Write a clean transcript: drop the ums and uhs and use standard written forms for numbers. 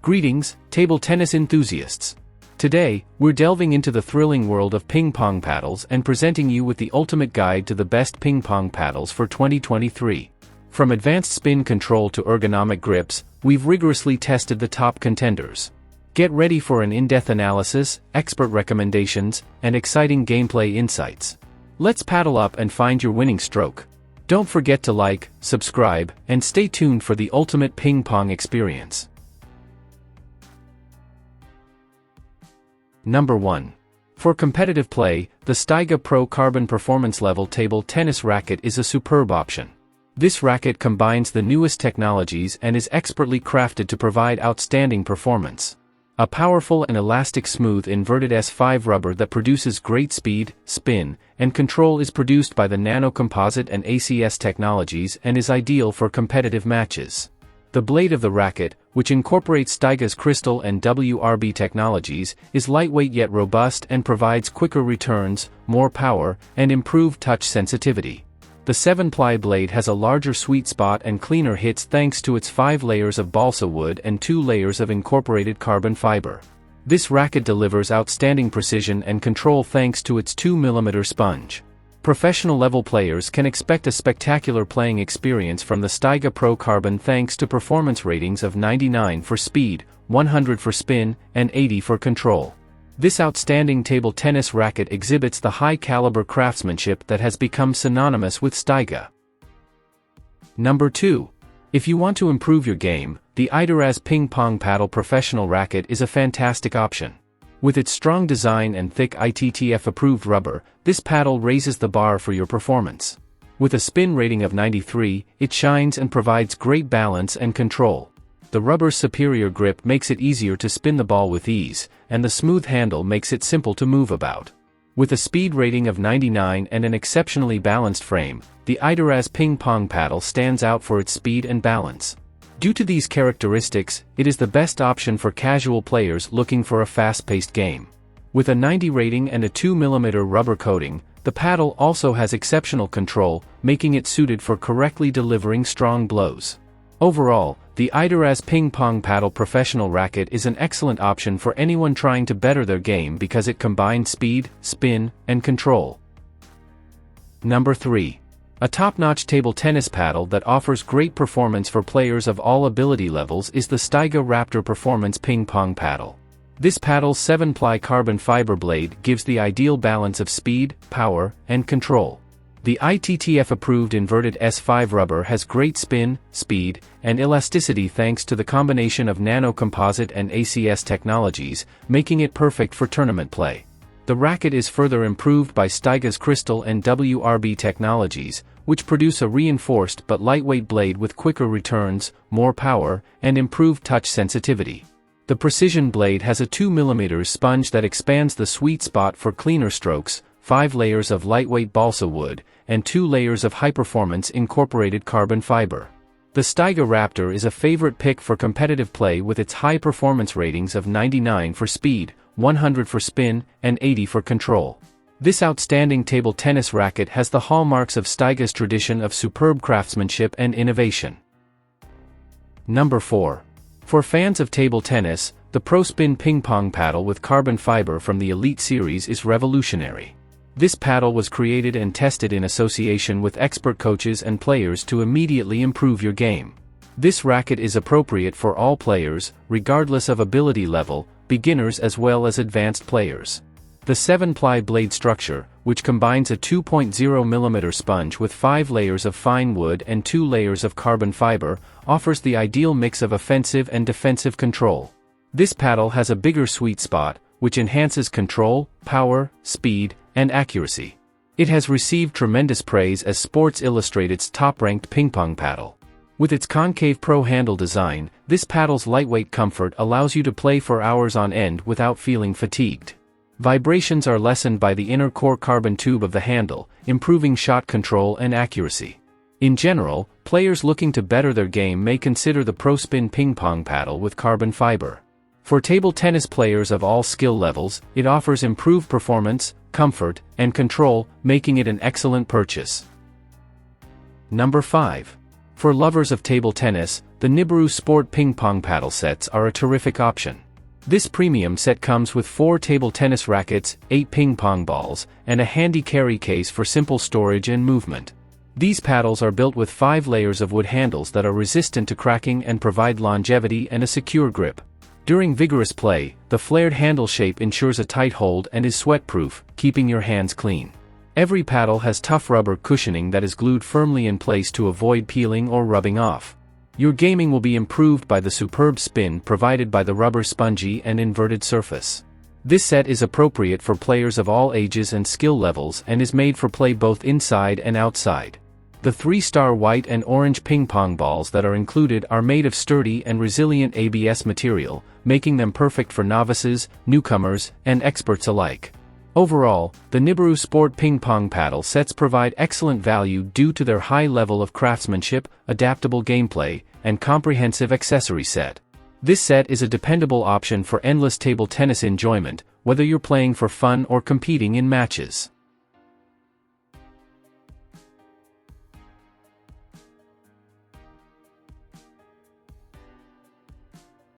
Greetings, table tennis enthusiasts. Today, we're delving into the thrilling world of ping pong paddles and presenting you with the ultimate guide to the best ping pong paddles for 2023. From advanced spin control to ergonomic grips, we've rigorously tested the top contenders. Get ready for an in-depth analysis, expert recommendations, and exciting gameplay insights. Let's paddle up and find your winning stroke. Don't forget to like, subscribe, and stay tuned for the ultimate ping pong experience. Number 1. For competitive play, the Stiga Pro Carbon Performance Level Table Tennis Racket is a superb option. This racket combines the newest technologies and is expertly crafted to provide outstanding performance. A powerful and elastic smooth inverted S5 rubber that produces great speed, spin, and control is produced by the nanocomposite and ACS technologies and is ideal for competitive matches. The blade of the racket, which incorporates Stiga's crystal and WRB technologies, is lightweight yet robust and provides quicker returns, more power, and improved touch sensitivity. The 7-ply blade has a larger sweet spot and cleaner hits thanks to its 5 layers of balsa wood and 2 layers of incorporated carbon fiber. This racket delivers outstanding precision and control thanks to its 2mm sponge. Professional-level players can expect a spectacular playing experience from the Stiga Pro Carbon thanks to performance ratings of 99 for speed, 100 for spin, and 80 for control. This outstanding table tennis racket exhibits the high-caliber craftsmanship that has become synonymous with Stiga. Number 2. If you want to improve your game, the Idoraz Ping Pong Paddle Professional Racket is a fantastic option. With its strong design and thick ITTF-approved rubber, this paddle raises the bar for your performance. With a spin rating of 93, it shines and provides great balance and control. The rubber's superior grip makes it easier to spin the ball with ease, and the smooth handle makes it simple to move about. With a speed rating of 99 and an exceptionally balanced frame, the Idoraz Ping Pong Paddle stands out for its speed and balance. Due to these characteristics, it is the best option for casual players looking for a fast-paced game. With a 90 rating and a 2mm rubber coating, the paddle also has exceptional control, making it suited for correctly delivering strong blows. Overall, the Idoraz Ping Pong Paddle Professional Racket is an excellent option for anyone trying to better their game because it combines speed, spin, and control. Number 3. A top-notch table tennis paddle that offers great performance for players of all ability levels is the Stiga Raptor Performance Ping Pong Paddle. This paddle's 7-ply carbon fiber blade gives the ideal balance of speed, power, and control. The ITTF-approved inverted S5 rubber has great spin, speed, and elasticity thanks to the combination of nanocomposite and ACS technologies, making it perfect for tournament play. The racket is further improved by Stiga's crystal and WRB technologies, which produce a reinforced but lightweight blade with quicker returns, more power, and improved touch sensitivity. The precision blade has a 2mm sponge that expands the sweet spot for cleaner strokes, 5 layers of lightweight balsa wood, and 2 layers of high-performance incorporated carbon fiber. The Stiga Raptor is a favorite pick for competitive play with its high performance ratings of 99 for speed, 100 for spin, and 80 for control. This outstanding table tennis racket has the hallmarks of Stiga's tradition of superb craftsmanship and innovation. Number 4. For fans of table tennis, the ProSpin ping pong paddle with carbon fiber from the Elite series is revolutionary. This paddle was created and tested in association with expert coaches and players to immediately improve your game. This racket is appropriate for all players, regardless of ability level, beginners as well as advanced players. The 7-ply blade structure, which combines a 2.0mm sponge with 5 layers of fine wood and 2 layers of carbon fiber, offers the ideal mix of offensive and defensive control. This paddle has a bigger sweet spot, which enhances control, power, speed, and accuracy. It has received tremendous praise as Sports Illustrated's top-ranked ping pong paddle. With its concave pro handle design, this paddle's lightweight comfort allows you to play for hours on end without feeling fatigued. Vibrations are lessened by the inner core carbon tube of the handle, improving shot control and accuracy. In general, players looking to better their game may consider the ProSpin ping pong paddle with carbon fiber. For table tennis players of all skill levels, it offers improved performance, comfort, and control, making it an excellent purchase. Number 5. For lovers of table tennis, the NIBIRU Sport Ping Pong Paddle sets are a terrific option. This premium set comes with 4 table tennis rackets, 8 ping pong balls, and a handy carry case for simple storage and movement. These paddles are built with 5 layers of wood handles that are resistant to cracking and provide longevity and a secure grip. During vigorous play, the flared handle shape ensures a tight hold and is sweat-proof, keeping your hands clean. Every paddle has tough rubber cushioning that is glued firmly in place to avoid peeling or rubbing off. Your gaming will be improved by the superb spin provided by the rubber spongy and inverted surface. This set is appropriate for players of all ages and skill levels and is made for play both inside and outside. The 3-star white and orange ping pong balls that are included are made of sturdy and resilient ABS material, making them perfect for novices, newcomers, and experts alike. Overall, the NIBIRU Sport Ping Pong Paddle sets provide excellent value due to their high level of craftsmanship, adaptable gameplay, and comprehensive accessory set. This set is a dependable option for endless table tennis enjoyment, whether you're playing for fun or competing in matches.